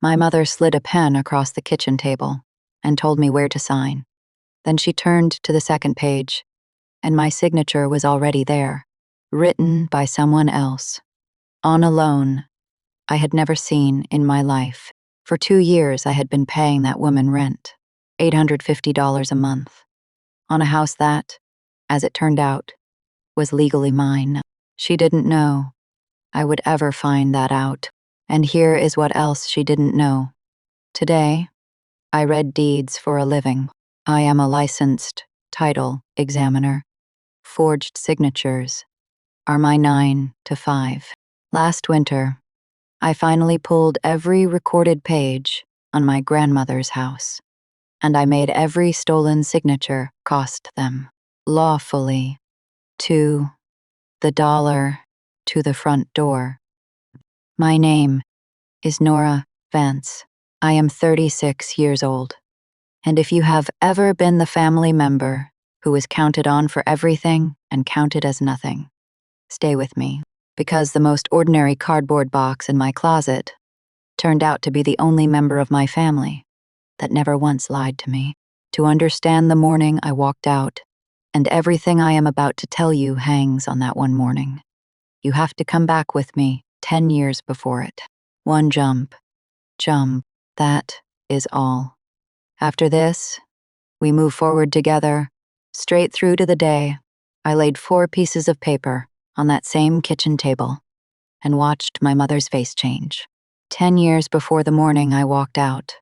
My mother slid a pen across the kitchen table and told me where to sign. Then she turned to the second page, and my signature was already there, written by someone else, on a loan I had never seen in my life. For 2 years, I had been paying that woman rent, $850 a month, on a house that, as it turned out, was legally mine. She didn't know I would ever find that out, and here is what else she didn't know. Today, I read deeds for a living. I am a licensed title examiner. Forged signatures are my 9 to 5. Last winter, I finally pulled every recorded page on my grandmother's house, and I made every stolen signature cost them, lawfully, to the dollar to the front door. My name is Nora Vance. I am 36 years old, and if you have ever been the family member who was counted on for everything and counted as nothing, stay with me, because the most ordinary cardboard box in my closet turned out to be the only member of my family that never once lied to me. To understand the morning I walked out, and everything I am about to tell you hangs on that one morning, you have to come back with me 10 years before it. One jump, that is all. After this, we move forward together, straight through to the day I laid 4 pieces of paper on that same kitchen table and watched my mother's face change. 10 years before the morning I walked out,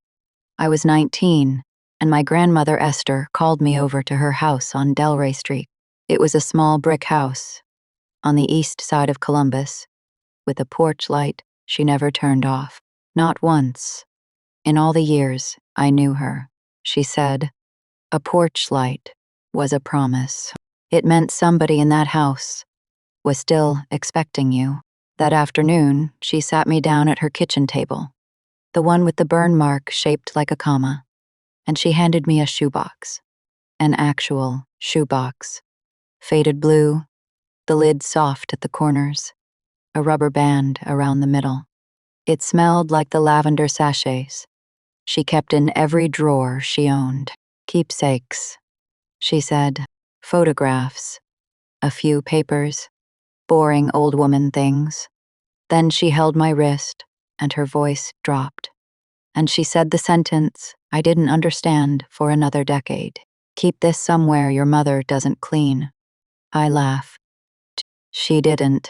I was 19, and my grandmother Esther called me over to her house on Delray Street. It was a small brick house on the east side of Columbus, with a porch light she never turned off. Not once, in all the years I knew her, she said, a porch light was a promise. It meant somebody in that house was still expecting you. That afternoon, she sat me down at her kitchen table, the one with the burn mark shaped like a comma, and she handed me a shoebox, an actual shoebox, faded blue, the lid soft at the corners, a rubber band around the middle. It smelled like the lavender sachets she kept in every drawer she owned. Keepsakes, she said, photographs, a few papers, boring old woman things. Then she held my wrist, and her voice dropped, and she said the sentence I didn't understand for another decade. Keep this somewhere your mother doesn't clean. I laughed. She didn't.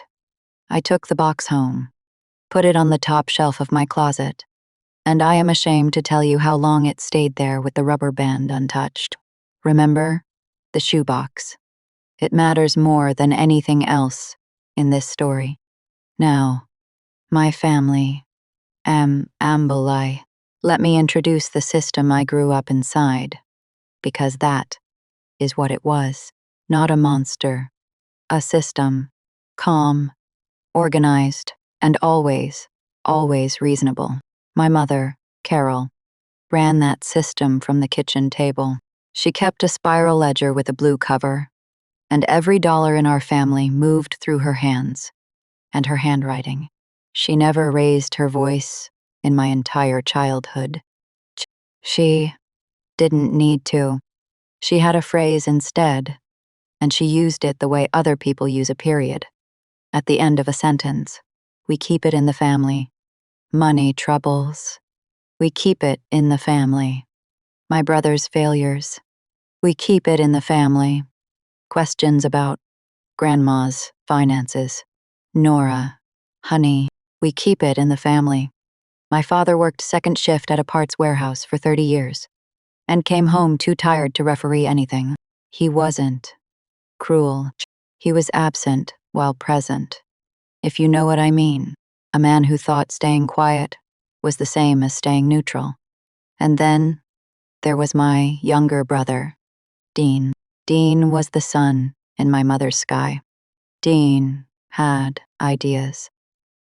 I took the box home, put it on the top shelf of my closet, and I am ashamed to tell you how long it stayed there with the rubber band untouched. Remember? The shoebox. It matters more than anything else in this story. Now, my family, Ambulai. Let me introduce the system I grew up inside, because that is what it was. Not a monster. A system. Calm, organized, and always reasonable. My mother, Carol, ran that system from the kitchen table. She kept a spiral ledger with a blue cover, and every dollar in our family moved through her hands and her handwriting. She never raised her voice in my entire childhood. She didn't need to. She had a phrase instead, and she used it the way other people use a period. At the end of a sentence, we keep it in the family. Money troubles. We keep it in the family. My brother's failures. We keep it in the family. Questions about grandma's finances. Nora, honey, we keep it in the family. My father worked second shift at a parts warehouse for 30 years and came home too tired to referee anything. He wasn't cruel. He was absent while present, if you know what I mean. A man who thought staying quiet was the same as staying neutral. And then there was my younger brother, Dean. Dean was the sun in my mother's sky. Dean had ideas.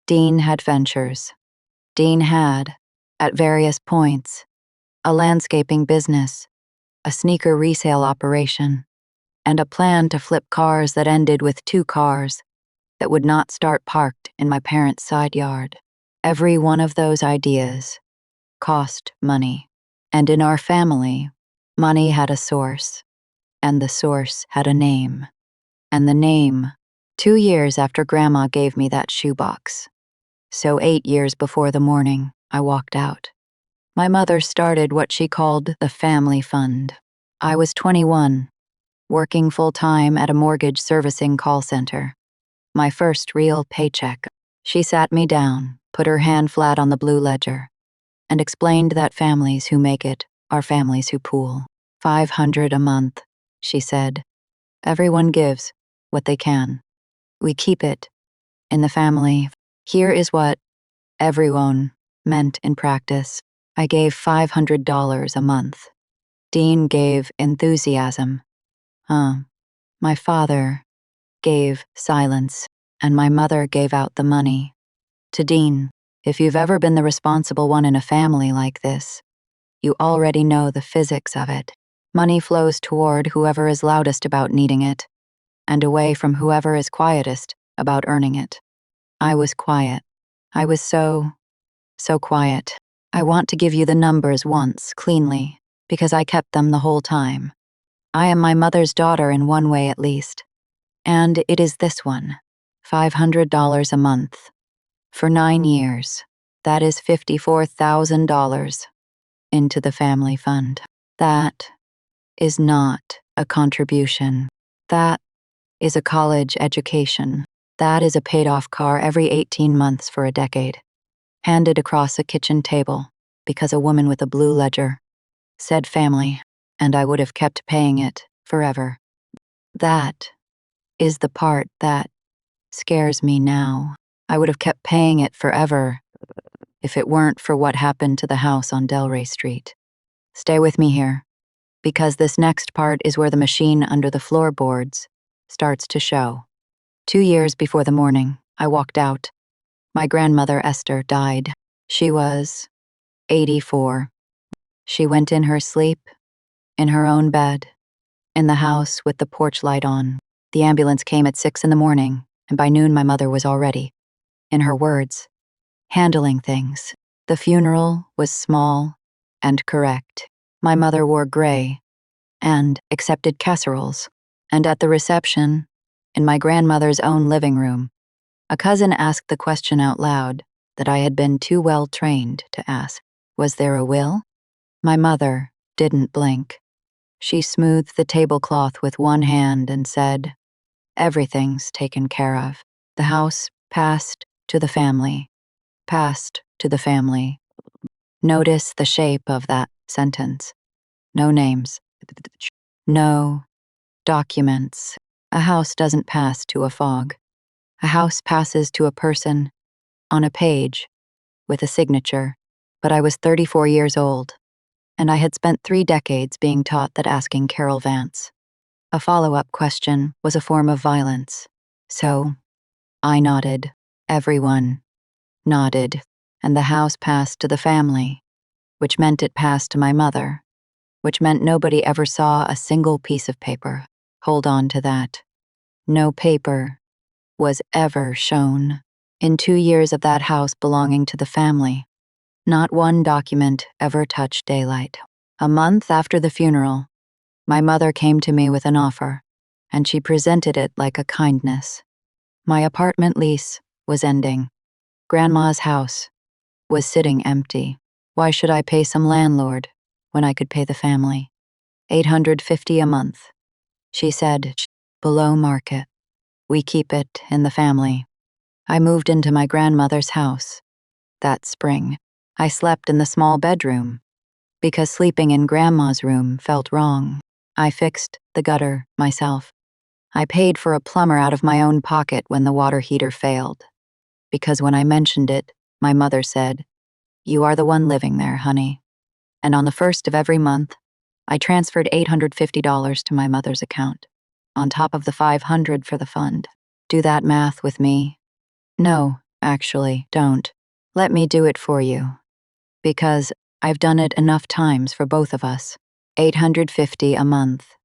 Dean had ventures. Dean had, at various points, a landscaping business, a sneaker resale operation, and a plan to flip cars that ended with 2 cars that would not start parked in my parents' side yard. Every one of those ideas cost money. And in our family, money had a source, and the source had a name. And the name, 2 years after Grandma gave me that shoebox. So 8 years before the morning, I walked out. My mother started what she called the family fund. I was 21, working full-time at a mortgage servicing call center. My first real paycheck. She sat me down, put her hand flat on the blue ledger, and explained that families who make it are families who pool. $500 a month, she said. Everyone gives what they can. We keep it in the family. Here is what everyone meant in practice. I gave $500 a month. Dean gave enthusiasm. My father gave silence, and my mother gave out the money. To Dean, if you've ever been the responsible one in a family like this, you already know the physics of it. Money flows toward whoever is loudest about needing it, and away from whoever is quietest about earning it. I was quiet. I was so quiet. I want to give you the numbers once, cleanly, because I kept them the whole time. I am my mother's daughter in one way at least. And it is this one, $500 a month. For 9 years, that is $54,000 into the family fund. That is not a contribution. That is a college education. That is a paid-off car every 18 months for a decade, handed across a kitchen table because a woman with a blue ledger said family, and I would have kept paying it forever. That is the part that scares me now. I would have kept paying it forever if it weren't for what happened to the house on Delray Street. Stay with me here, because this next part is where the machine under the floorboards starts to show. 2 years before the morning, I walked out. My grandmother Esther died. She was 84. She went in her sleep, in her own bed, in the house with the porch light on. The ambulance came at 6 in the morning, and by noon my mother was already, in her words, handling things. The funeral was small and correct. My mother wore gray and accepted casseroles. And at the reception, in my grandmother's own living room, a cousin asked the question out loud that I had been too well trained to ask. Was there a will? My mother didn't blink. She smoothed the tablecloth with one hand and said, "Everything's taken care of. The house passed to the family. Passed to the family." Notice the shape of that sentence. No names. No documents. A house doesn't pass to a fog. A house passes to a person on a page with a signature. But I was 34 years old, and I had spent 3 decades being taught that asking Carol Vance a follow-up question was a form of violence. So I nodded. Everyone nodded, and the house passed to the family, which meant it passed to my mother, which meant nobody ever saw a single piece of paper. Hold on to that. No paper was ever shown in 2 years of that house belonging to the family. Not one document ever touched daylight. A month after the funeral, my mother came to me with an offer, and she presented it like a kindness. My apartment lease was ending. Grandma's house was sitting empty. Why should I pay some landlord when I could pay the family? $850 a month. She said, below market. We keep it in the family. I moved into my grandmother's house. That spring, I slept in the small bedroom because sleeping in Grandma's room felt wrong. I fixed the gutter myself. I paid for a plumber out of my own pocket when the water heater failed, because when I mentioned it, my mother said, "You are the one living there, honey." And on the 1st of every month, I transferred $850 to my mother's account, on top of the $500 for the fund. Do that math with me. No, actually, don't. Let me do it for you. Because I've done it enough times for both of us. $850 a month.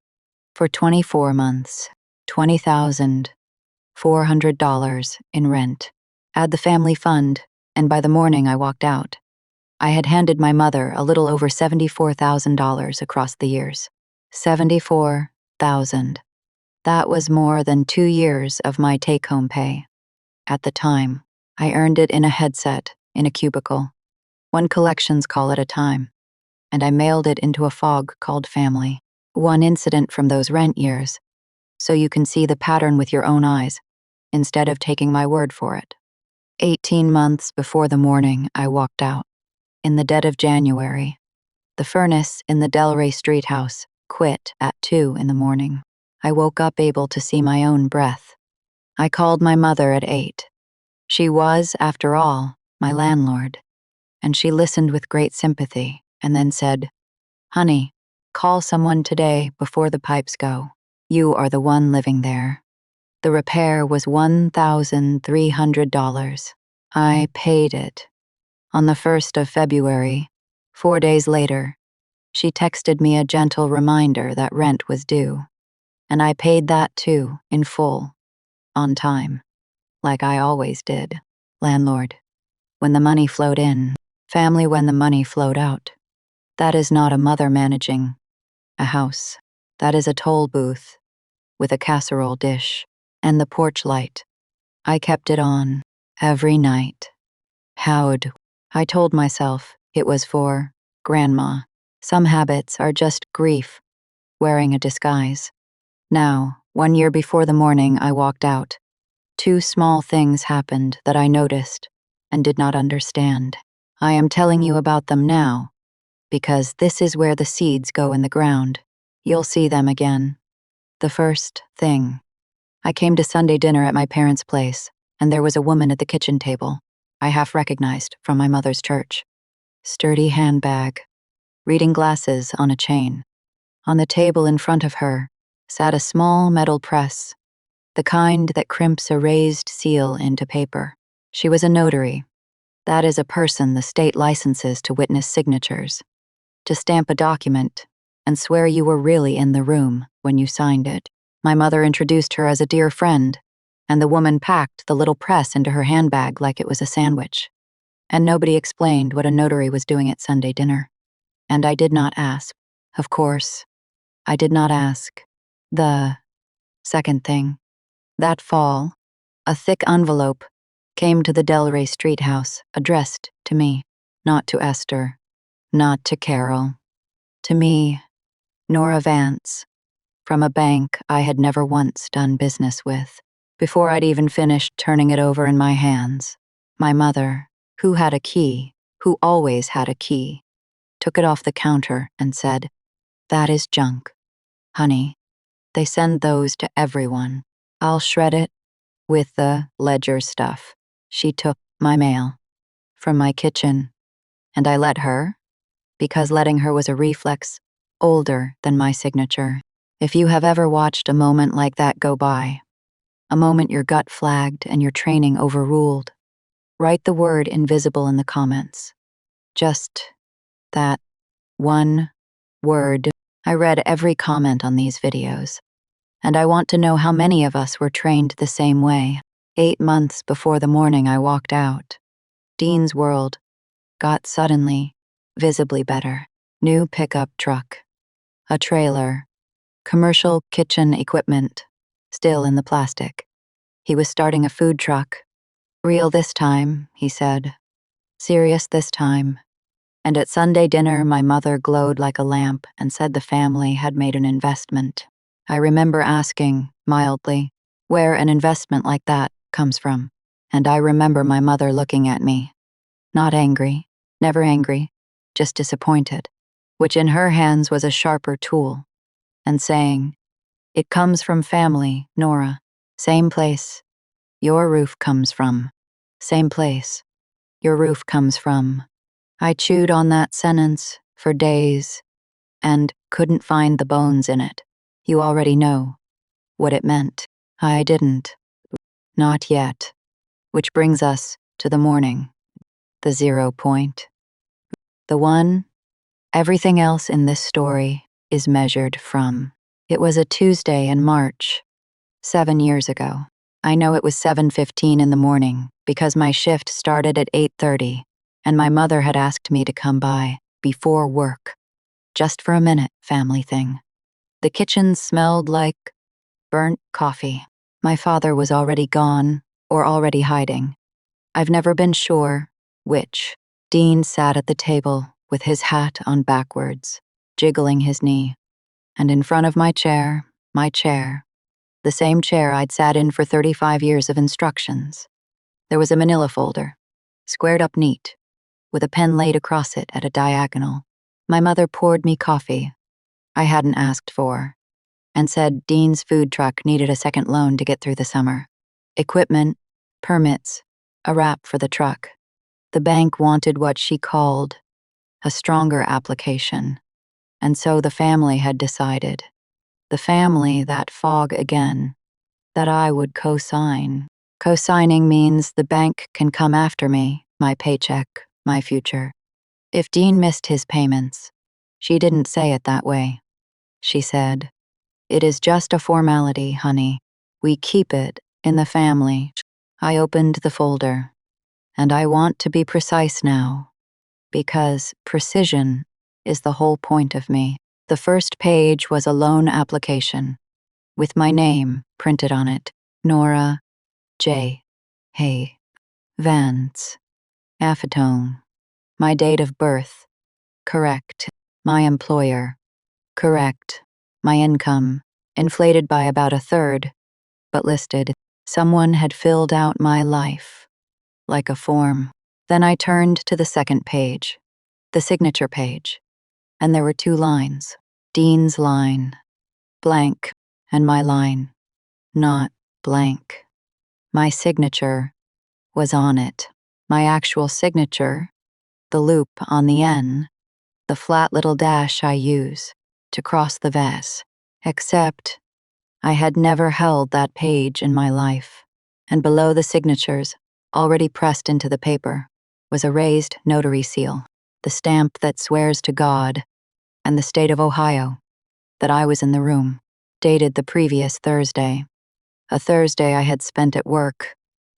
For 24 months. $20,400 in rent. Add the family fund, and by the morning I walked out. I had handed my mother a little over $74,000 across the years. 74,000. That was more than 2 years of my take-home pay. At the time, I earned it in a headset, in a cubicle, one collections call at a time, and I mailed it into a fog called family. One incident from those rent years, so you can see the pattern with your own eyes, instead of taking my word for it. 18 months before the morning I walked out, in the dead of January, the furnace in the Delray Street house quit at 2 in the morning. I woke up able to see my own breath. I called my mother at 8. She was, after all, my landlord, and she listened with great sympathy and then said, "Honey, call someone today before the pipes go. You are the one living there." The repair was $1,300. I paid it. On the 1st of February, 4 days later, she texted me a gentle reminder that rent was due, and I paid that too, in full, on time, like I always did. Landlord, when the money flowed in, family when the money flowed out. That is not a mother managing a house. That is a toll booth with a casserole dish and the porch light. I kept it on every night. How'd I told myself it was for Grandma. Some habits are just grief, wearing a disguise. Now, 1 year before the morning I walked out, 2 small things happened that I noticed and did not understand. I am telling you about them now, because this is where the seeds go in the ground. You'll see them again. The first thing. I came to Sunday dinner at my parents' place, and there was a woman at the kitchen table I half recognized from my mother's church. Sturdy handbag, reading glasses on a chain. On the table in front of her sat a small metal press, the kind that crimps a raised seal into paper. She was a notary. That is a person the state licenses to witness signatures, to stamp a document and swear you were really in the room when you signed it. My mother introduced her as a dear friend, and the woman packed the little press into her handbag like it was a sandwich. And nobody explained what a notary was doing at Sunday dinner. And I did not ask. Of course, I did not ask. The second thing. That fall, a thick envelope came to the Delray Street house, addressed to me, not to Esther, not to Carol, to me, Nora Vance, from a bank I had never once done business with. Before I'd even finished turning it over in my hands, my mother, who had a key, who always had a key, took it off the counter and said, "That is junk. Honey, they send those to everyone. I'll shred it with the ledger stuff." She took my mail from my kitchen, and I let her, because letting her was a reflex older than my signature. If you have ever watched a moment like that go by, a moment your gut flagged and your training overruled, write the word invisible in the comments. Just that one word. I read every comment on these videos, and I want to know how many of us were trained the same way. 8 months before the morning I walked out, Dean's world got suddenly, visibly better. New pickup truck, a trailer, commercial kitchen equipment, still in the plastic. He was starting a food truck. Real this time, he said. Serious this time. And at Sunday dinner, my mother glowed like a lamp and said the family had made an investment. I remember asking, mildly, where an investment like that comes from. And I remember my mother looking at me. Not angry, never angry, just disappointed, which in her hands was a sharper tool, and saying, "It comes from family, Nora. Same place your roof comes from. Same place your roof comes from." I chewed on that sentence for days and couldn't find the bones in it. You already know what it meant. I didn't. Not yet. Which brings us to the morning. The 0 point. The one everything else in this story is measured from. It was a Tuesday in March, 7 years ago. I know it was 7:15 in the morning because my shift started at 8:30, and my mother had asked me to come by before work. Just for a minute, family thing. The kitchen smelled like burnt coffee. My father was already gone, or already hiding. I've never been sure which. Dean sat at the table with his hat on backwards, jiggling his knee. And in front of my chair, the same chair I'd sat in for 35 years of instructions, there was a manila folder, squared up neat, with a pen laid across it at a diagonal. My mother poured me coffee I hadn't asked for, and said Dean's food truck needed a second loan to get through the summer. Equipment, permits, a wrap for the truck. The bank wanted what she called a stronger application, and so the family had decided, the family that fog again, that I would co-sign. Co-signing means the bank can come after me, my paycheck, my future. If Dean missed his payments, she didn't say it that way. She said, "It is just a formality, honey. We keep it in the family." I opened the folder, and I want to be precise now, because precision is the whole point of me. The first page was a loan application, with my name printed on it, Nora J. Hay Vance, Affatone. My date of birth, correct. My employer, correct. My income, inflated by about a third, but listed. Someone had filled out my life, like a form. Then I turned to the second page, the signature page, and there were 2 lines. Dean's line, blank, and my line, not blank. My signature was on it. My actual signature, the loop on the N, the flat little dash I use to cross the V's. Except I had never held that page in my life, and below the signatures, already pressed into the paper, was a raised notary seal, the stamp that swears to God and the state of Ohio that I was in the room, dated the previous Thursday, a Thursday I had spent at work,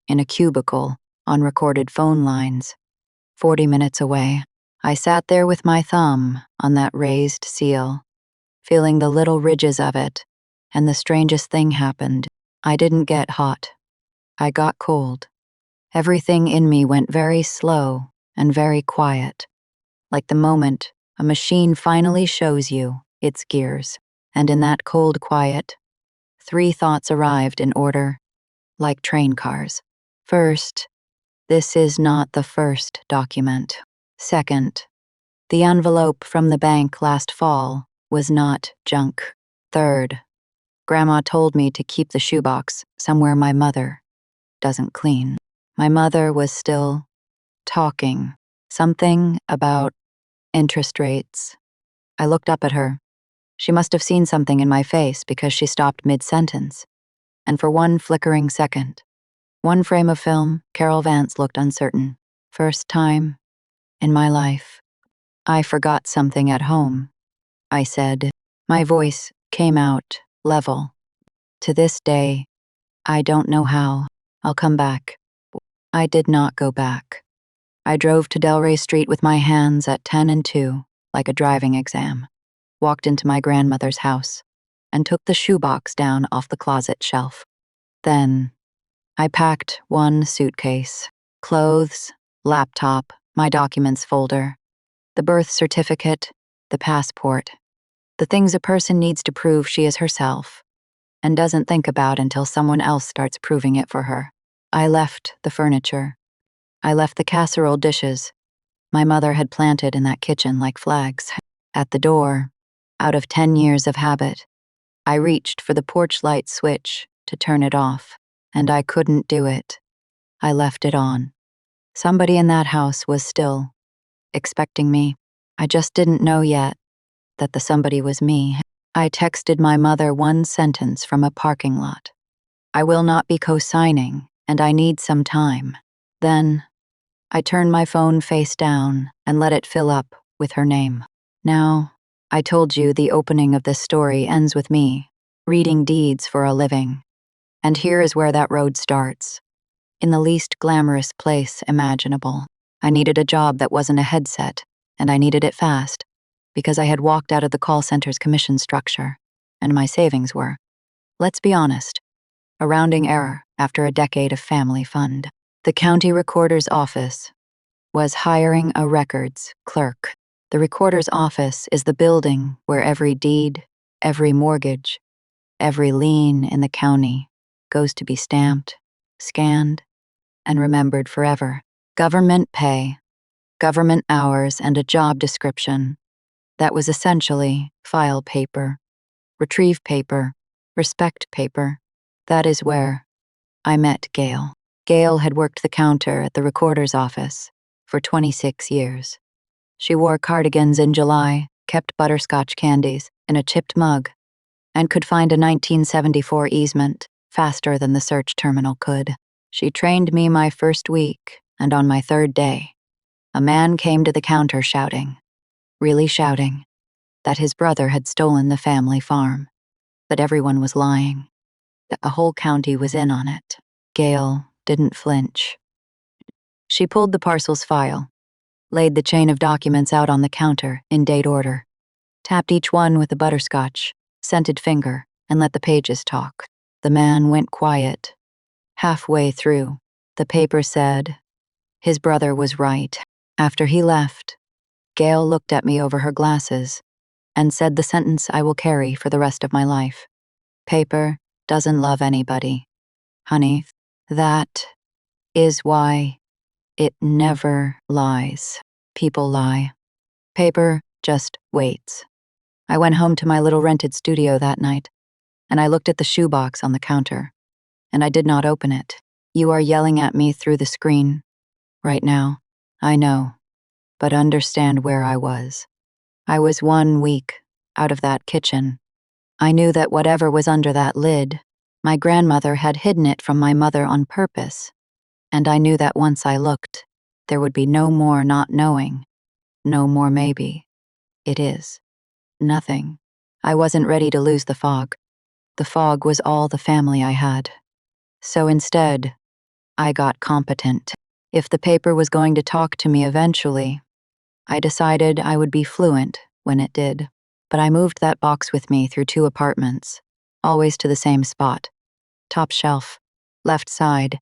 in a cubicle, on recorded phone lines, 40 minutes away. I sat there with my thumb on that raised seal, feeling the little ridges of it, and the strangest thing happened. I didn't get hot. I got cold. Everything in me went very slow and very quiet, like the moment a machine finally shows you its gears. And in that cold quiet, 3 thoughts arrived in order, like train cars. First, this is not the first document. Second, the envelope from the bank last fall was not junk. Third, Grandma told me to keep the shoebox somewhere my mother doesn't clean. My mother was still talking, something about interest rates. I looked up at her. She must have seen something in my face because she stopped mid-sentence. And for one flickering second, one frame of film, Carol Vance looked uncertain. First time in my life. "I forgot something at home," I said. My voice came out level. To this day, I don't know how. I'll come back. I did not go back. I drove to Delray Street with my hands at 10 and 2, like a driving exam, walked into my grandmother's house, and took the shoebox down off the closet shelf. Then, I packed 1 suitcase, clothes, laptop, my documents folder, the birth certificate, the passport, the things a person needs to prove she is herself, and doesn't think about until someone else starts proving it for her. I left the furniture. I left the casserole dishes my mother had planted in that kitchen like flags. At the door, out of 10 years of habit, I reached for the porch light switch to turn it off, and I couldn't do it. I left it on. Somebody in that house was still expecting me. I just didn't know yet that the somebody was me. I texted my mother 1 sentence from a parking lot. "I will not be co-signing, and I need some time." Then, I turned my phone face down and let it fill up with her name. Now, I told you the opening of this story ends with me reading deeds for a living. And here is where that road starts, in the least glamorous place imaginable. I needed a job that wasn't a headset, and I needed it fast, because I had walked out of the call center's commission structure, and my savings were, let's be honest, a rounding error after a decade of family fund. The county recorder's office was hiring a records clerk. The recorder's office is the building where every deed, every mortgage, every lien in the county goes to be stamped, scanned, and remembered forever. Government pay, government hours, and a job description. That was essentially file paper, retrieve paper, respect paper. That is where I met Gail. Gail had worked the counter at the recorder's office for 26 years. She wore cardigans in July, kept butterscotch candies in a chipped mug, and could find a 1974 easement faster than the search terminal could. She trained me my first week, and on my third day, a man came to the counter shouting, really shouting, that his brother had stolen the family farm, that everyone was lying, that the whole county was in on it. Gail didn't flinch. She pulled the parcel's file, laid the chain of documents out on the counter in date order, tapped each one with a butterscotch, scented finger, and let the pages talk. The man went quiet. Halfway through, the paper said, his brother was right. After he left, Gail looked at me over her glasses and said the sentence I will carry for the rest of my life. Paper doesn't love anybody. Honey, that is why it never lies. People lie. Paper just waits. I went home to my little rented studio that night, and I looked at the shoebox on the counter, and I did not open it. You are yelling at me through the screen. Right now, I know, but understand where I was. I was 1 week out of that kitchen. I knew that whatever was under that lid, my grandmother had hidden it from my mother on purpose, and I knew that once I looked, there would be no more not knowing, no more maybe. It is. Nothing. I wasn't ready to lose the fog. The fog was all the family I had. So instead, I got competent. If the paper was going to talk to me eventually, I decided I would be fluent when it did. But I moved that box with me through 2 apartments, always to the same spot. Top shelf, left side,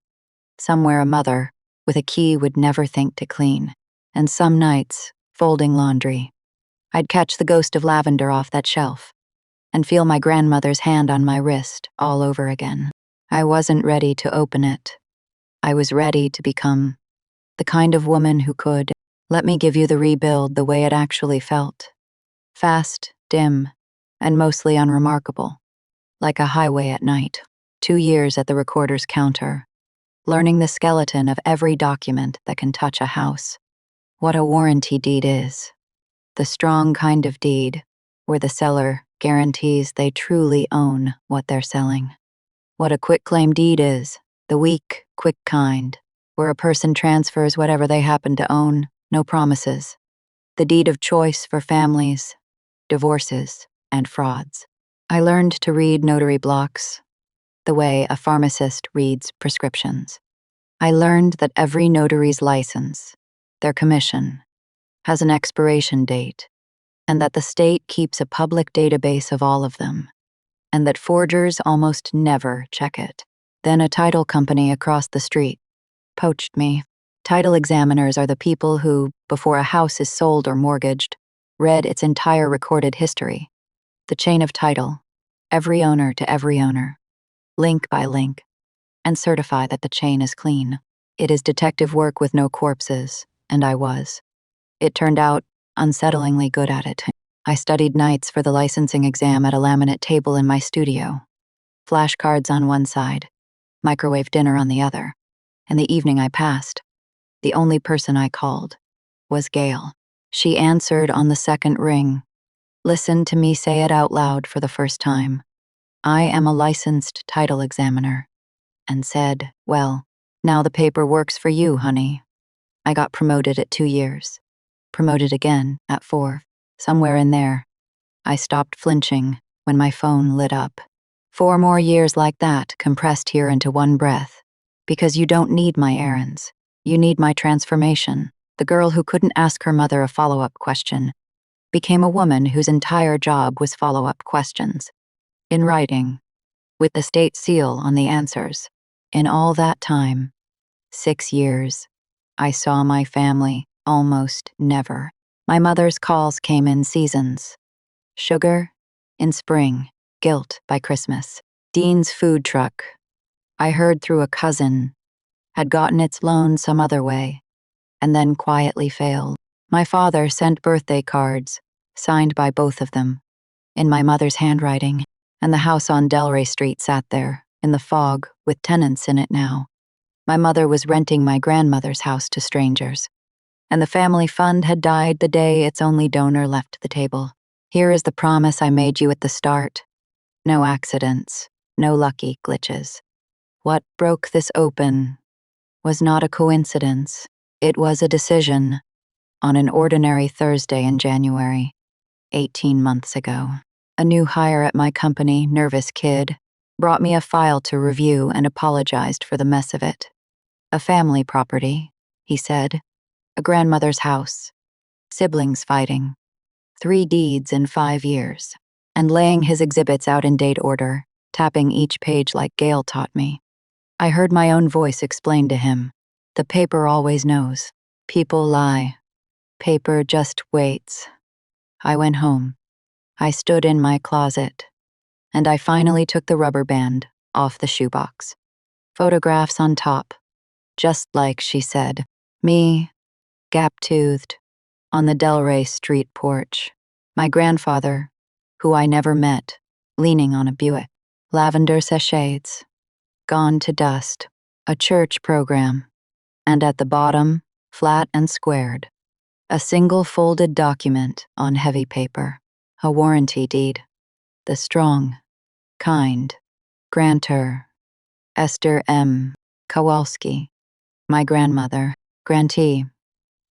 somewhere a mother with a key would never think to clean. And some nights, folding laundry, I'd catch the ghost of lavender off that shelf and feel my grandmother's hand on my wrist all over again. I wasn't ready to open it. I was ready to become the kind of woman who could let me give you the rebuild the way it actually felt. Fast, dim, and mostly unremarkable, like a highway at night. 2 years at the recorder's counter, learning the skeleton of every document that can touch a house. What a warranty deed is. The strong kind of deed, where the seller guarantees they truly own what they're selling. What a quitclaim deed is, the weak, quick kind, where a person transfers whatever they happen to own, no promises. The deed of choice for families, divorces, and frauds. I learned to read notary blocks the way a pharmacist reads prescriptions. I learned that every notary's license, their commission, has an expiration date, and that the state keeps a public database of all of them, and that forgers almost never check it. Then a title company across the street poached me. Title examiners are the people who, before a house is sold or mortgaged, read its entire recorded history, the chain of title, every owner to every owner, link by link, and certify that the chain is clean. It is detective work with no corpses, and I was. It turned out unsettlingly good at it. I studied nights for the licensing exam at a laminate table in my studio. Flashcards on one side, microwave dinner on the other, and the evening I passed, the only person I called was Gail. She answered on the second ring, listened to me say it out loud for the first time. I am a licensed title examiner, and said, well, now the paper works for you, honey. I got promoted at 2 years, promoted again at 4, somewhere in there. I stopped flinching when my phone lit up. 4 more years like that compressed here into one breath, because you don't need my errands. You need my transformation. The girl who couldn't ask her mother a follow-up question became a woman whose entire job was follow-up questions. In writing, with the state seal on the answers. In all that time, 6 years, I saw my family almost never. My mother's calls came in seasons. Sugar in spring, guilt by Christmas. Dean's food truck, I heard through a cousin, had gotten its loan some other way, and then quietly failed. My father sent birthday cards, signed by both of them, in my mother's handwriting, and the house on Delray Street sat there, in the fog, with tenants in it now. My mother was renting my grandmother's house to strangers, and the family fund had died the day its only donor left the table. Here is the promise I made you at the start. No accidents, no lucky glitches. What broke this open was not a coincidence. It was a decision on an ordinary Thursday in January, 18 months ago. A new hire at my company, nervous kid, brought me a file to review and apologized for the mess of it. A family property, he said. A grandmother's house. Siblings fighting. 3 deeds in 5 years. And laying his exhibits out in date order, tapping each page like Gail taught me. I heard my own voice explain to him. The paper always knows. People lie. Paper just waits. I went home. I stood in my closet. And I finally took the rubber band off the shoebox. Photographs on top. Just like she said. Me, gap-toothed, on the Delray Street porch. My grandfather, who I never met, leaning on a Buick. Lavender sachets. Gone to dust. A church program. And at the bottom, flat and squared, a single folded document on heavy paper. A warranty deed. The strong, kind, grantor, Esther M. Kowalski. My grandmother, grantee,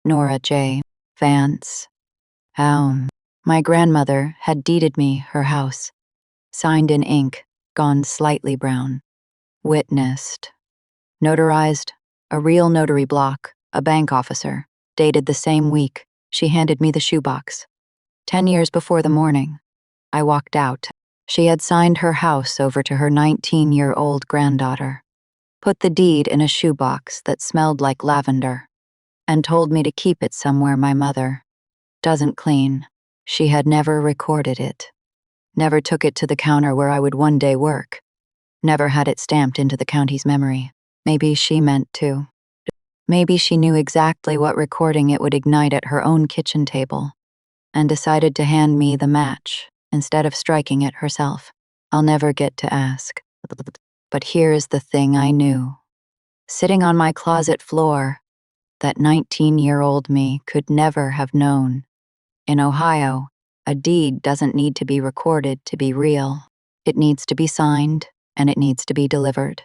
Nora J. Vance. My grandmother had deeded me her house, signed in ink, gone slightly brown. Witnessed. Notarized, a real notary block, a bank officer, dated the same week. She handed me the shoebox. 10 years before the morning, I walked out. She had signed her house over to her 19-year-old granddaughter, put the deed in a shoebox that smelled like lavender, and told me to keep it somewhere my mother doesn't clean. She had never recorded it, never took it to the counter where I would one day work, never had it stamped into the county's memory. Maybe she meant to. Maybe she knew exactly what recording it would ignite at her own kitchen table, and decided to hand me the match instead of striking it herself. I'll never get to ask. But here's the thing I knew. Sitting on my closet floor, that 19-year-old me could never have known. In Ohio, a deed doesn't need to be recorded to be real. It needs to be signed, and it needs to be delivered.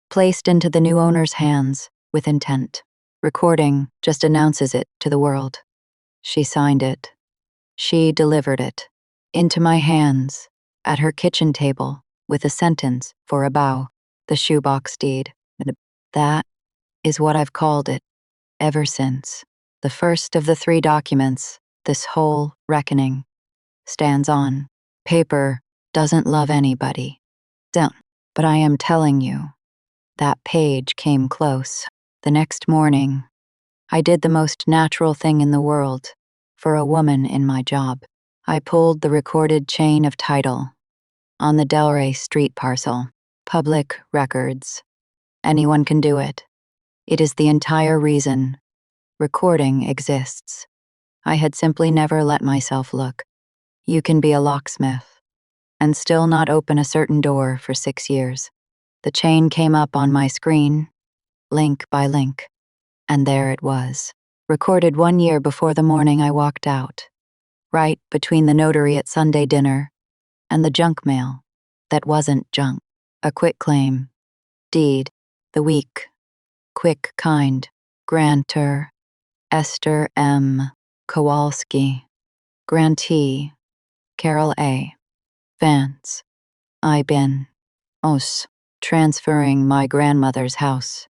Placed into the new owner's hands with intent. Recording just announces it to the world. She signed it. She delivered it. Into my hands, at her kitchen table, with a sentence for a bow. The shoebox deed. That is what I've called it ever since. The first of the 3 documents this whole reckoning stands on. Paper doesn't love anybody. Don't. But I am telling you, that page came close. The next morning, I did the most natural thing in the world for a woman in my job. I pulled the recorded chain of title on the Delray Street parcel. Public records. Anyone can do it. It is the entire reason recording exists. I had simply never let myself look. You can be a locksmith and still not open a certain door for 6 years. The chain came up on my screen, link by link, and there it was, recorded 1 year before the morning I walked out, right between the notary at Sunday dinner and the junk mail that wasn't junk. A quitclaim deed, the week, quick kind, grantor, Esther M. Kowalski, grantee, Carol A. Vance. I been transferring my grandmother's house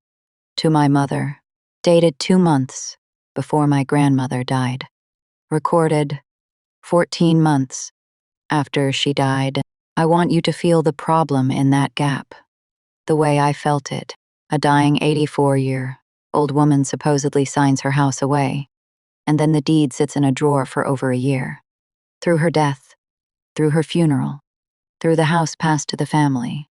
to my mother, dated 2 months before my grandmother died. Recorded 14 months after she died. I want you to feel the problem in that gap. The way I felt it. A dying 84-year-old woman supposedly signs her house away, and then the deed sits in a drawer for over a year. Through her death, through her funeral, through the house passed to the family,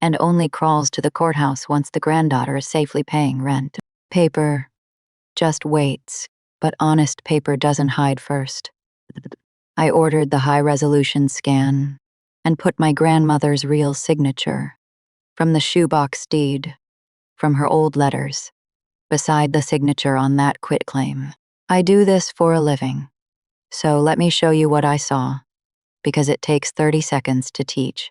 and only crawls to the courthouse once the granddaughter is safely paying rent. Paper just waits, but honest paper doesn't hide first. I ordered the high-resolution scan and put my grandmother's real signature from the shoebox deed, from her old letters, beside the signature on that quitclaim. I do this for a living, so let me show you what I saw, because it takes 30 seconds to teach,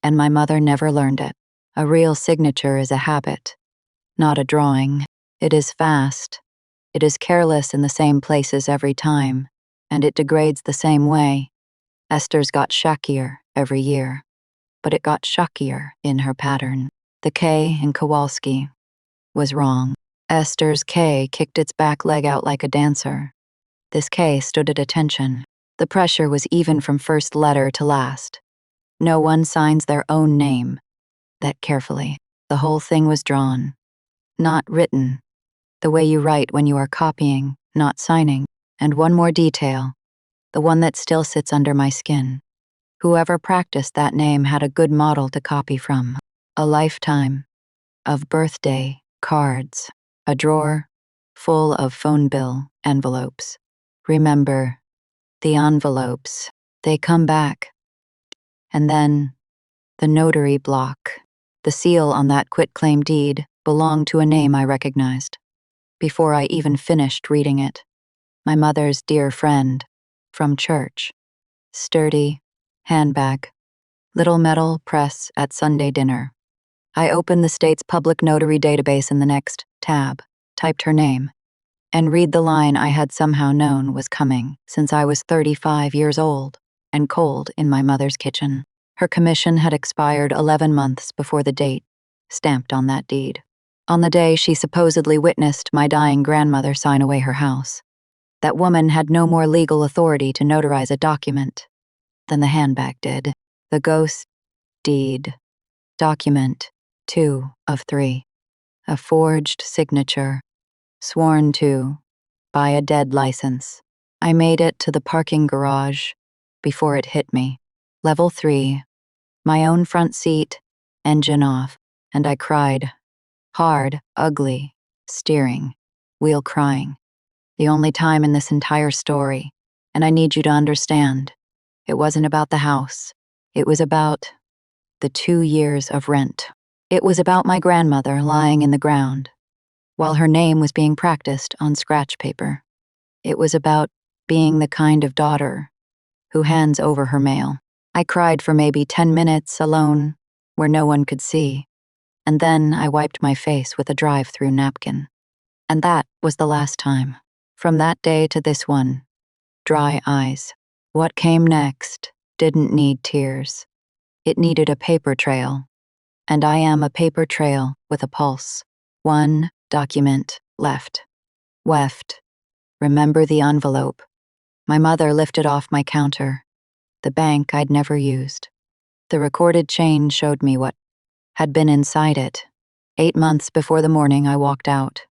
and my mother never learned it. A real signature is a habit, not a drawing. It is fast. It is careless in the same places every time, and it degrades the same way. Esther's got shackier every year, but it got shuckier in her pattern. The K in Kowalski was wrong. Esther's K kicked its back leg out like a dancer. This K stood at attention. The pressure was even from first letter to last. No one signs their own name that carefully. The whole thing was drawn, not written. The way you write when you are copying, not signing. And one more detail, the one that still sits under my skin. Whoever practiced that name had a good model to copy from. A lifetime of birthday cards, a drawer full of phone bill envelopes. Remember, the envelopes, they come back. And then, the notary block. The seal on that quitclaim deed belonged to a name I recognized. Before I even finished reading it, my mother's dear friend from church. Sturdy handbag, little metal press at Sunday dinner. I opened the state's public notary database in the next tab, typed her name, and read the line I had somehow known was coming since I was 35 years old and cold in my mother's kitchen. Her commission had expired 11 months before the date stamped on that deed. On the day she supposedly witnessed my dying grandmother sign away her house, that woman had no more legal authority to notarize a document than the handbag did. The ghost deed. Document 2 of 3. A forged signature, sworn to by a dead license. I made it to the parking garage before it hit me. Level 3. My own front seat, engine off, and I cried. Hard, ugly, steering, wheel crying. The only time in this entire story, and I need you to understand, it wasn't about the house. It was about the 2 years of rent. It was about my grandmother lying in the ground, while her name was being practiced on scratch paper. It was about being the kind of daughter who hands over her mail. I cried for maybe 10 minutes alone, where no one could see, and then I wiped my face with a drive-through napkin. And that was the last time. From that day to this one, dry eyes. What came next didn't need tears. It needed a paper trail. And I am a paper trail with a pulse. One document left. Weft. Remember the envelope. My mother lifted off my counter. The bank I'd never used. The recorded chain showed me what had been inside it. 8 months before the morning I walked out.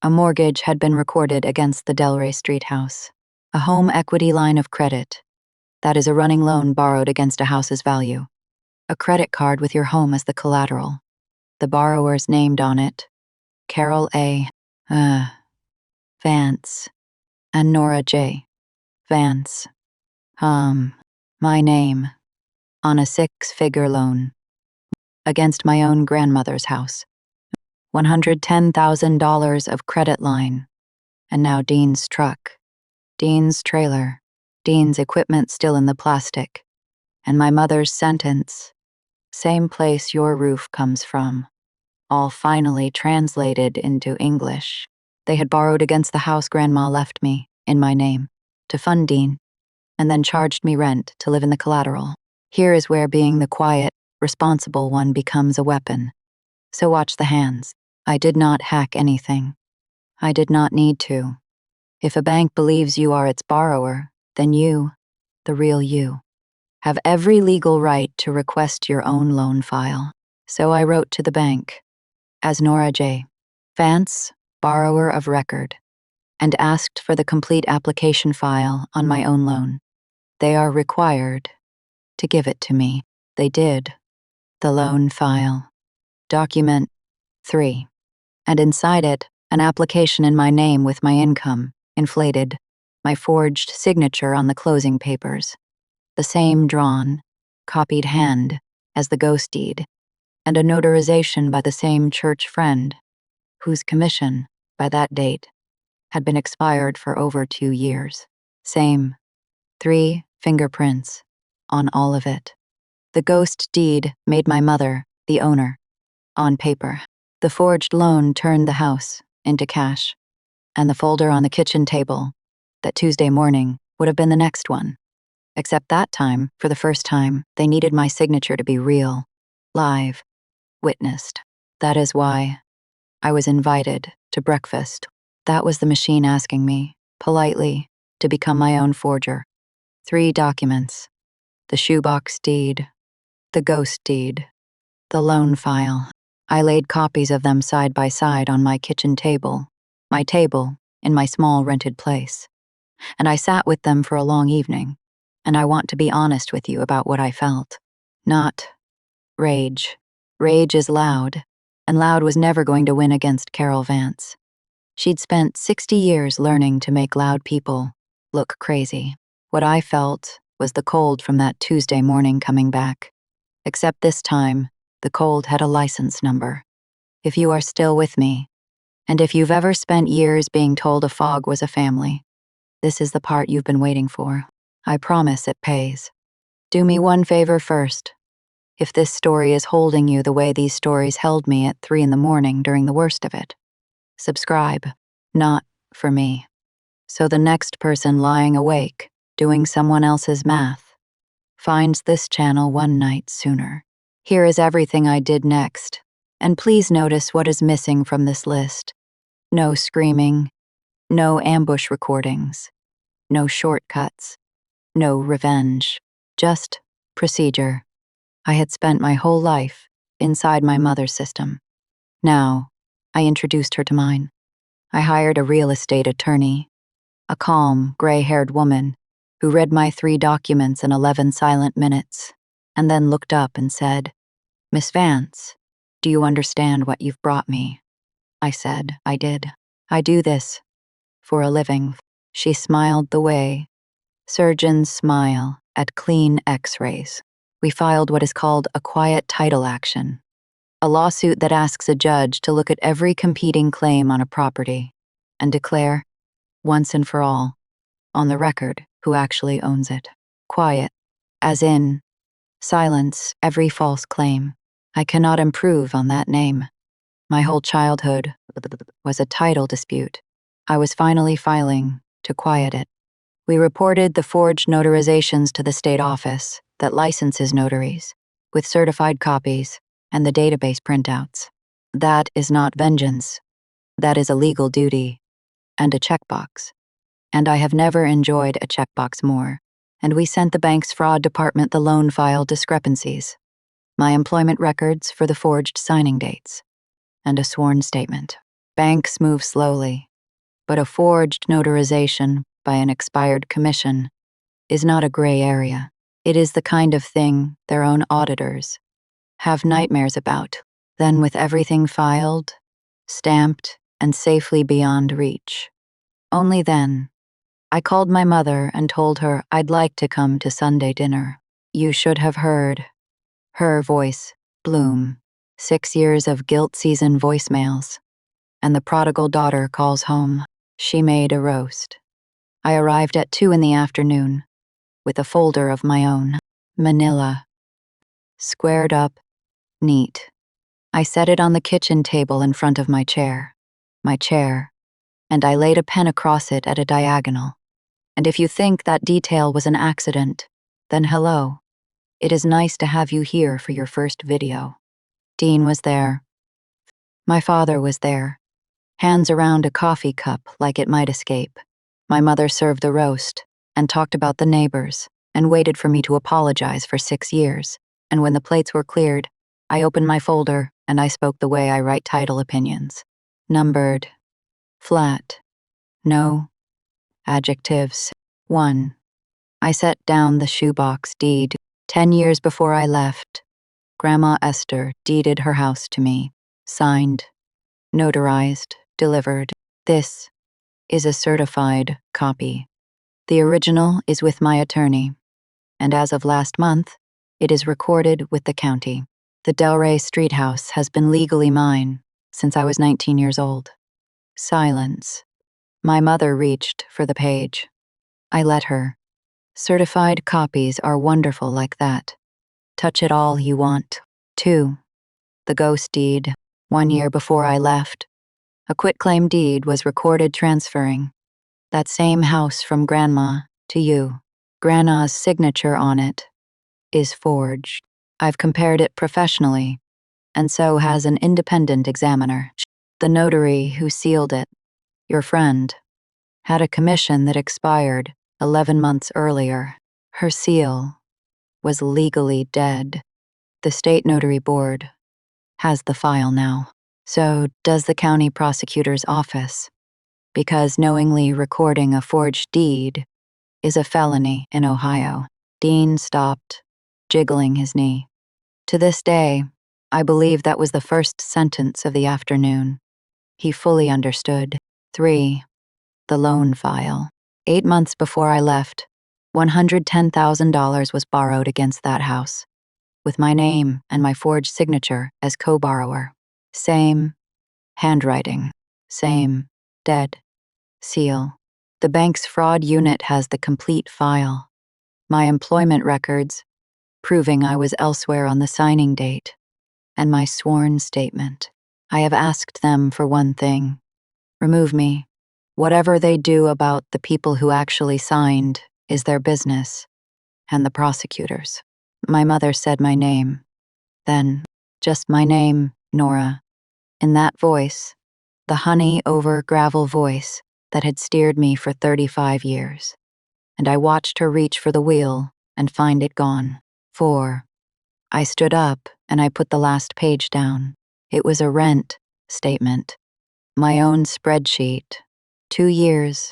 A mortgage had been recorded against the Delray Street house. A home equity line of credit. That is a running loan borrowed against a house's value. A credit card with your home as the collateral. The borrowers named on it, Carol A. Vance, and Nora J. Vance. My name, on a 6-figure loan, against my own grandmother's house. $110,000 of credit line, and now Dean's truck, Dean's trailer, Dean's equipment still in the plastic, and my mother's sentence, same place your roof comes from, all finally translated into English. They had borrowed against the house Grandma left me, in my name, to fund Dean, and then charged me rent to live in the collateral. Here is where being the quiet, responsible one becomes a weapon. So watch the hands. I did not hack anything. I did not need to. If a bank believes you are its borrower, then you, the real you, have every legal right to request your own loan file. So I wrote to the bank, as Nora J. Vance, borrower of record, and asked for the complete application file on my own loan. They are required to give it to me. They did. The loan file. Document 3. And inside it, an application in my name with my income, inflated, my forged signature on the closing papers, the same drawn, copied hand as the ghost deed, and a notarization by the same church friend, whose commission, by that date, had been expired for over 2 years. Same 3 fingerprints on all of it. The ghost deed made my mother the owner. On paper, the forged loan turned the house into cash, and the folder on the kitchen table, that Tuesday morning, would have been the next one. Except that time, for the first time, they needed my signature to be real, live, witnessed. That is why I was invited to breakfast. That was the machine asking me, politely, to become my own forger. 3 documents: the shoebox deed, the ghost deed, the loan file. I laid copies of them side by side on my kitchen table, my table in my small rented place, and I sat with them for a long evening. And I want to be honest with you about what I felt. Not rage. Rage is loud, and loud was never going to win against Carol Vance. She'd spent 60 years learning to make loud people look crazy. What I felt was the cold from that Tuesday morning coming back. Except this time, the cold had a license number. If you are still with me, and if you've ever spent years being told a fog was a family, this is the part you've been waiting for. I promise it pays. Do me one favor first. If this story is holding you the way these stories held me at 3 in the morning during the worst of it, subscribe. Not for me. So the next person lying awake, doing someone else's math, finds this channel one night sooner. Here is everything I did next, and please notice what is missing from this list. No screaming, no ambush recordings, no shortcuts, no revenge, just procedure. I had spent my whole life inside my mother's system. Now, I introduced her to mine. I hired a real estate attorney, a calm, gray-haired woman who read my 3 documents in 11 silent minutes, and then looked up and said, "Miss Vance, do you understand what you've brought me?" I said I did. "I do this for a living." She smiled the way surgeons smile at clean X-rays. We filed what is called a quiet title action, a lawsuit that asks a judge to look at every competing claim on a property and declare, once and for all, on the record, who actually owns it. Quiet, as in, silence every false claim. I cannot improve on that name. My whole childhood was a title dispute. I was finally filing to quiet it. We reported the forged notarizations to the state office that licenses notaries, with certified copies and the database printouts. That is not vengeance. That is a legal duty and a checkbox. And I have never enjoyed a checkbox more. And we sent the bank's fraud department the loan file discrepancies, my employment records for the forged signing dates, and a sworn statement. Banks move slowly, but a forged notarization by an expired commission is not a gray area. It is the kind of thing their own auditors have nightmares about. Then, with everything filed, stamped, and safely beyond reach, only then, I called my mother and told her I'd like to come to Sunday dinner. You should have heard her voice bloom. 6 years of guilt season voicemails, and the prodigal daughter calls home. She made a roast. I arrived at 2 in the afternoon, with a folder of my own. Manila. Squared up, neat. I set it on the kitchen table in front of my chair, and I laid a pen across it at a diagonal. And if you think that detail was an accident, then hello. It is nice to have you here for your first video. Dean was there. My father was there, hands around a coffee cup like it might escape. My mother served the roast and talked about the neighbors and waited for me to apologize for 6 years. And when the plates were cleared, I opened my folder and I spoke the way I write title opinions. Numbered. Flat. No. Adjectives. 1. I set down the shoebox deed. 10 years before I left, Grandma Esther deeded her house to me. Signed. Notarized. Delivered. This is a certified copy. The original is with my attorney, and as of last month, it is recorded with the county. The Delray Street house has been legally mine since I was 19 years old. Silence. My mother reached for the page. I let her. Certified copies are wonderful like that. Touch it all you want. 2. The ghost deed. 1 year before I left, a quitclaim deed was recorded transferring that same house from Grandma to you. Grandma's signature on it is forged. I've compared it professionally, and so has an independent examiner. The notary who sealed it, your friend, had a commission that expired 11 months earlier. Her seal was legally dead. The state notary board has the file now. So does the county prosecutor's office, because knowingly recording a forged deed is a felony in Ohio. Dean stopped, jiggling his knee. To this day, I believe that was the first sentence of the afternoon. He fully understood. 3. The loan file. 8 months before I left, $110,000 was borrowed against that house, with my name and my forged signature as co-borrower. Same handwriting, same dead seal. The bank's fraud unit has the complete file. My employment records, proving I was elsewhere on the signing date, and my sworn statement. I have asked them for one thing. Remove me. Whatever they do about the people who actually signed is their business, and the prosecutors. My mother said my name. Then, just my name, Nora. In that voice, the honey over gravel voice that had steered me for 35 years. And I watched her reach for the wheel and find it gone. 4. I stood up and I put the last page down. It was a rent statement. My own spreadsheet. 2 years,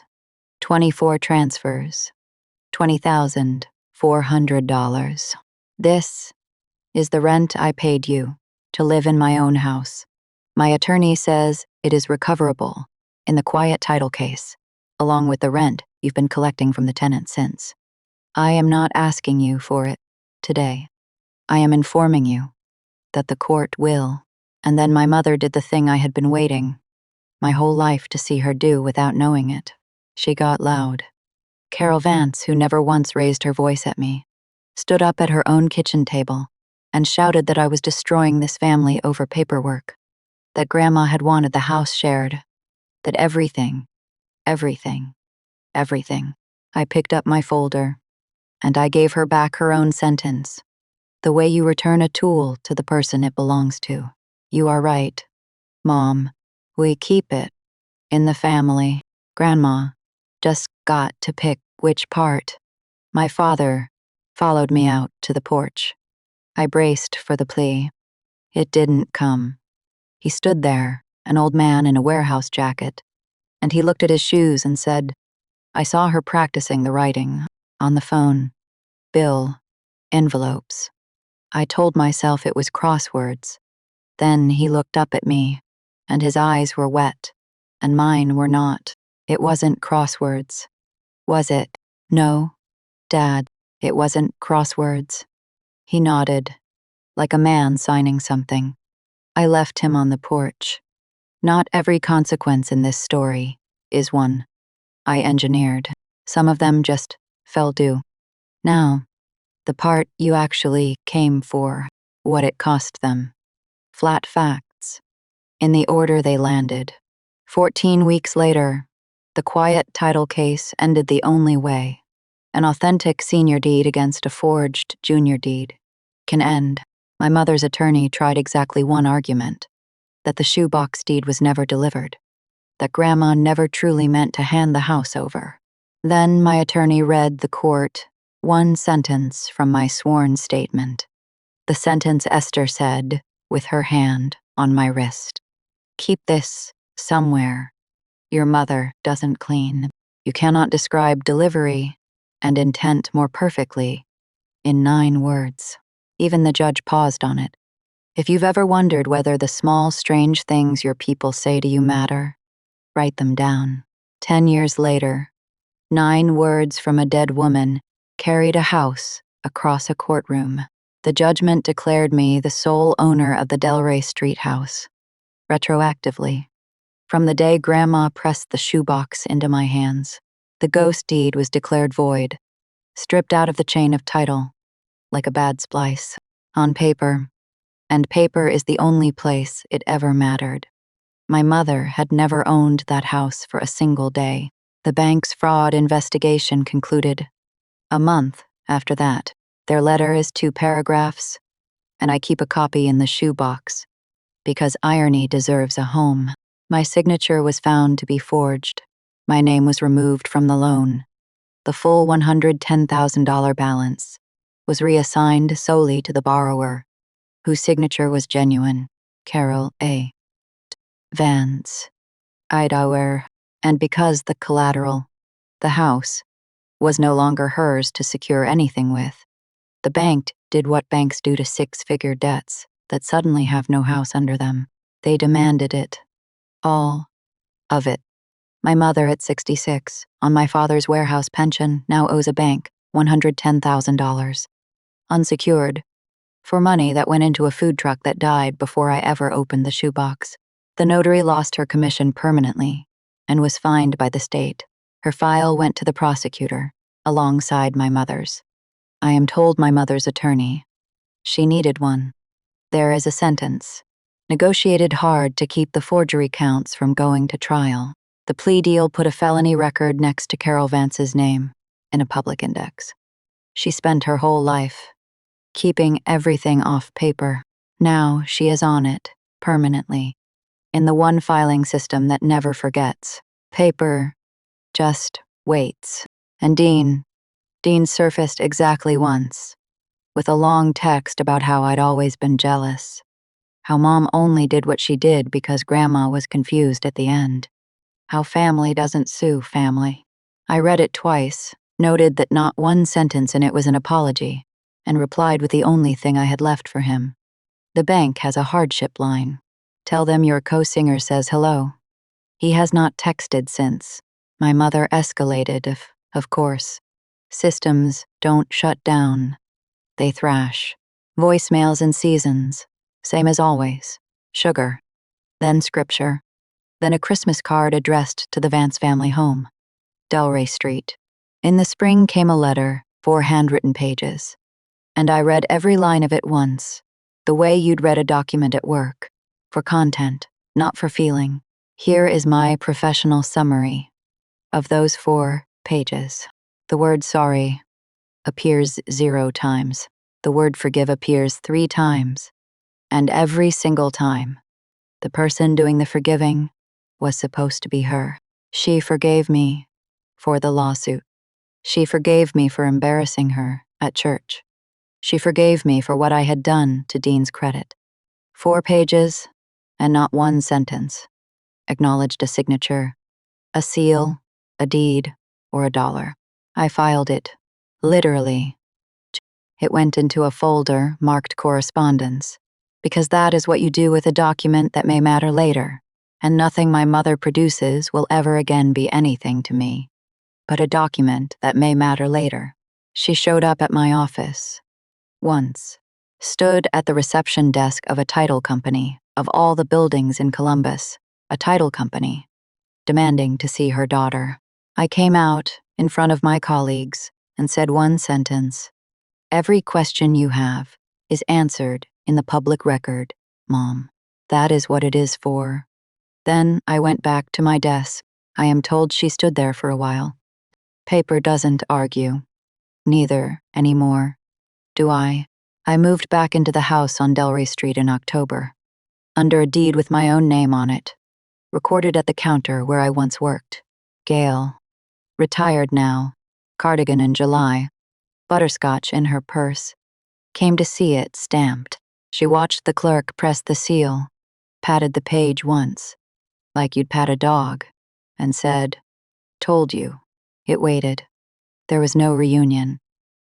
24 transfers, $20,400. This is the rent I paid you to live in my own house. My attorney says it is recoverable in the quiet title case, along with the rent you've been collecting from the tenant since. I am not asking you for it today. I am informing you that the court will. And then my mother did the thing I had been waiting my whole life to see her do without knowing it. She got loud. Carol Vance, who never once raised her voice at me, stood up at her own kitchen table and shouted that I was destroying this family over paperwork, that Grandma had wanted the house shared, that everything. I picked up my folder, and I gave her back her own sentence, the way you return a tool to the person it belongs to. You are right, Mom. We keep it in the family. Grandma just got to pick which part. My father followed me out to the porch. I braced for the plea. It didn't come. He stood there, an old man in a warehouse jacket, and he looked at his shoes and said, I saw her practicing the writing on the phone. Bill, envelopes. I told myself it was crosswords. Then he looked up at me, and his eyes were wet, and mine were not. It wasn't crosswords. Was it? No, Dad, it wasn't crosswords. He nodded, like a man signing something. I left him on the porch. Not every consequence in this story is one I engineered. Some of them just fell due. Now, the part you actually came for, what it cost them. Flat facts. In the order they landed. 14 weeks later, the quiet title case ended the only way an authentic senior deed against a forged junior deed can end. My mother's attorney tried exactly one argument, that the shoebox deed was never delivered, that Grandma never truly meant to hand the house over. Then my attorney read the court one sentence from my sworn statement. The sentence Esther said, with her hand on my wrist. Keep this somewhere. Your mother doesn't clean. You cannot describe delivery and intent more perfectly in 9 words. Even the judge paused on it. If you've ever wondered whether the small, strange things your people say to you matter, write them down. 10 years later, 9 words from a dead woman carried a house across a courtroom. The judgment declared me the sole owner of the Delray Street house. Retroactively, from the day Grandma pressed the shoebox into my hands, the ghost deed was declared void, stripped out of the chain of title, like a bad splice, on paper, and paper is the only place it ever mattered. My mother had never owned that house for a single day. The bank's fraud investigation concluded. A month after that, their letter is 2 paragraphs, and I keep a copy in the shoebox, because irony deserves a home. My signature was found to be forged. My name was removed from the loan. The full $110,000 balance was reassigned solely to the borrower, whose signature was genuine, Carol A. Vance, Idaho, and because the collateral, the house, was no longer hers to secure anything with, the bank did what banks do to 6-figure debts that suddenly have no house under them. They demanded it. All of it. My mother, at 66, on my father's warehouse pension, now owes a bank $110,000. Unsecured, for money that went into a food truck that died before I ever opened the shoebox. The notary lost her commission permanently and was fined by the state. Her file went to the prosecutor, alongside my mother's. I am told my mother's attorney. She needed one. There is a sentence. Negotiated hard to keep the forgery counts from going to trial. The plea deal put a felony record next to Carol Vance's name in a public index. She spent her whole life keeping everything off paper. Now she is on it, permanently, in the one filing system that never forgets. Paper just waits. And Dean surfaced exactly once, with a long text about how I'd always been jealous, how Mom only did what she did because Grandma was confused at the end, how family doesn't sue family. I read it twice, noted that not one sentence in it was an apology, and replied with the only thing I had left for him. The bank has a hardship line. Tell them your co-singer says hello. He has not texted since. My mother escalated, of course. Systems don't shut down. They thrash. Voicemails in seasons. Same as always. Sugar. Then scripture. Then a Christmas card addressed to the Vance family home. Delray Street. In the spring came a letter, 4 handwritten pages. And I read every line of it once, the way you'd read a document at work, for content, not for feeling. Here is my professional summary of those 4 pages. The word sorry appears 0 times. The word forgive appears 3 times. And every single time, the person doing the forgiving was supposed to be her. She forgave me for the lawsuit. She forgave me for embarrassing her at church. She forgave me for what I had done to Dean's credit. 4 pages, and not one sentence acknowledged a signature, a seal, a deed, or a dollar. I filed it, literally. It went into a folder marked correspondence, because that is what you do with a document that may matter later, and nothing my mother produces will ever again be anything to me, but a document that may matter later. She showed up at my office. Once, stood at the reception desk of a title company, of all the buildings in Columbus, a title company, demanding to see her daughter. I came out in front of my colleagues and said one sentence. Every question you have is answered in the public record, Mom. That is what it is for. Then I went back to my desk. I am told she stood there for a while. Paper doesn't argue. Neither anymore. Do I? I moved back into the house on Delray Street in October, under a deed with my own name on it, recorded at the counter where I once worked. Gail Retired now, cardigan in July, butterscotch in her purse. Came to see it stamped. She watched the clerk press the seal, patted the page once, like you'd pat a dog, and said, "Told you." It waited. There was no reunion.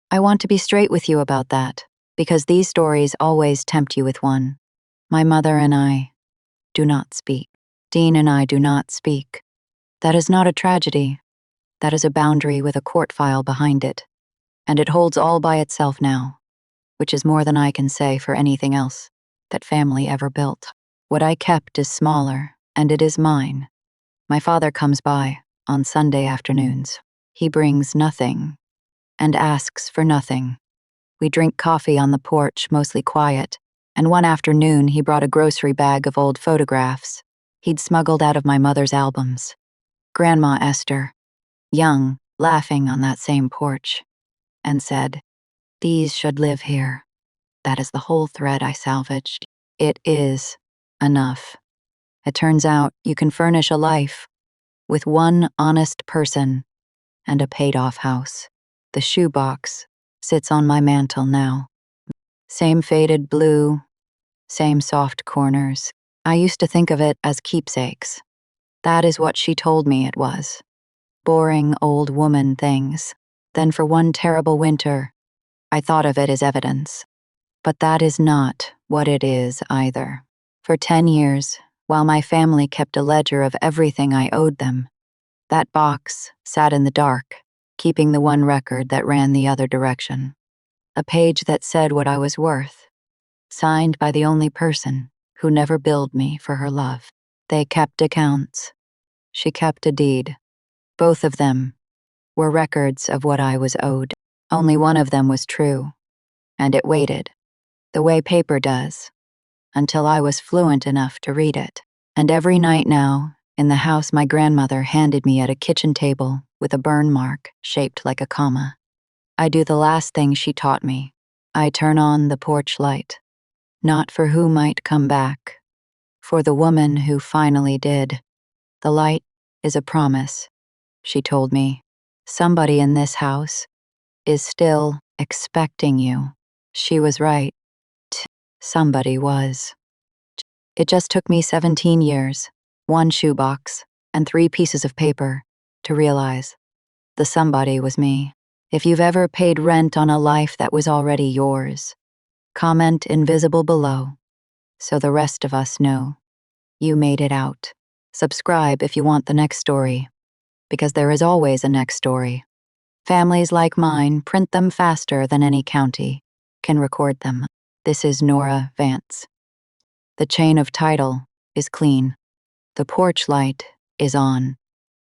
I want to be straight with you about that, because these stories always tempt you with one. My mother and I do not speak. Dean and I do not speak. That is not a tragedy. That is a boundary with a court file behind it. And it holds all by itself now, which is more than I can say for anything else that family ever built. What I kept is smaller, and it is mine. My father comes by on Sunday afternoons. He brings nothing and asks for nothing. We drink coffee on the porch, mostly quiet, and one afternoon he brought a grocery bag of old photographs he'd smuggled out of my mother's albums. Grandma Esther, young, laughing on that same porch, and said, "These should live here." That is the whole thread I salvaged. It is enough. It turns out you can furnish a life with one honest person and a paid-off house. The shoebox sits on my mantel now. Same faded blue, same soft corners. I used to think of it as keepsakes. That is what she told me it was. Boring old woman things. Then for one terrible winter, I thought of it as evidence. But that is not what it is either. For 10 years, while my family kept a ledger of everything I owed them, that box sat in the dark, keeping the one record that ran the other direction. A page that said what I was worth, signed by the only person who never billed me for her love. They kept accounts. She kept a deed. Both of them were records of what I was owed. Only one of them was true, and it waited, the way paper does, until I was fluent enough to read it. And every night now, in the house my grandmother handed me at a kitchen table with a burn mark shaped like a comma, I do the last thing she taught me. I turn on the porch light, not for who might come back, for the woman who finally did. The light is a promise, she told me. Somebody in this house is still expecting you. She was right. Somebody was. It just took me 17 years, one shoebox, and 3 pieces of paper to realize the somebody was me. If you've ever paid rent on a life that was already yours, comment invisible below so the rest of us know you made it out. Subscribe if you want the next story, because there is always a next story. Families like mine print them faster than any county can record them. This is Nora Vance. The chain of title is clean. The porch light is on.